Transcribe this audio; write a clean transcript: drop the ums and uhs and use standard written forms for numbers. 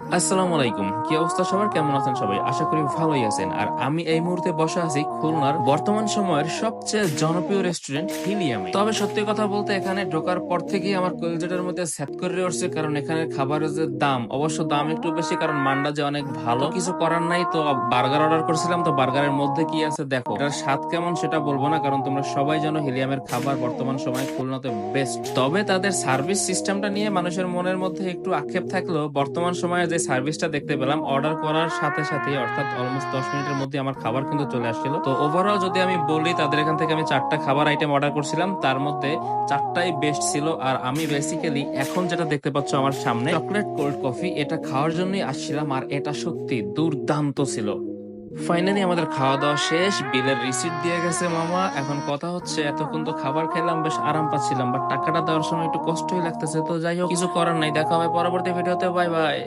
আসসালামু আলাইকুম, কি অবস্থা সবার? কেমন আছেন সবাই? আশা করি ভালোই আছেন। আর আমি এই মুহূর্তে বসে আছি খুলনার বর্তমান সময়ের সবচেয়ে জনপ্রিয় রেস্টুরেন্ট হিলিয়ামে। তবে সত্যি কথা বলতে এখানে ঢোকার পর থেকেই আমার কলিজাটার মধ্যে সেট করে উঠছে, কারণ এখানে খাবারের যে দাম, অবশ্য দাম একটু বেশি কারণ মান্ডা যে অনেক ভালো, কিছু করার নাই। তো বার্গার অর্ডার করছিলাম, তো বার্গারের মধ্যে কি আছে দেখো। এটার স্বাদ কেমন সেটা বলবো না, কারণ তোমরা সবাই জানো হিলিয়ামের খাবার বর্তমান সময়ে খুলনাতে বেস্ট। তবে তাদের সার্ভিস সিস্টেমটা নিয়ে মানুষের মনের মধ্যে একটু আক্ষেপ থাকলেও বর্তমান সময়ে যে সার্ভিসটা দেখতে পেলাম অর্ডার করার সাথে সাথে, অর্থাৎ অলমোস্ট 10 মিনিটের মধ্যে আমার খাবার কিন্তু চলে আসছিল। তো ওভারঅল যদি আমি বলি, তাদের এখান থেকে আমি 4টা খাবার আইটেম অর্ডার করছিলাম, তার মধ্যে 4টাই বেস্ট ছিল। আর আমি বেসিক্যালি এখন যেটা দেখতে পাচ্ছ আমার সামনে, চকলেট কোল্ড কফি, এটা খাওয়ার জন্যই আসছিলাম। আর এটা সত্যি দুর্দান্ত ছিল। ফাইনালি আমাদের খাওয়া দাওয়া শেষ, বিলের রিসিট দিয়ে গেছে মামা। এখন কথা হচ্ছে, এতক্ষণ তো খাবার খেলাম, বেশ আরাম পাচ্ছিলাম, বাট টাকাটা দেওয়ার সময় একটু কষ্টই লাগতেছে। তো যাই হোক, কিছু করার নাই, দেখা হবে পরবর্তী ভিডিওতে। Bye bye.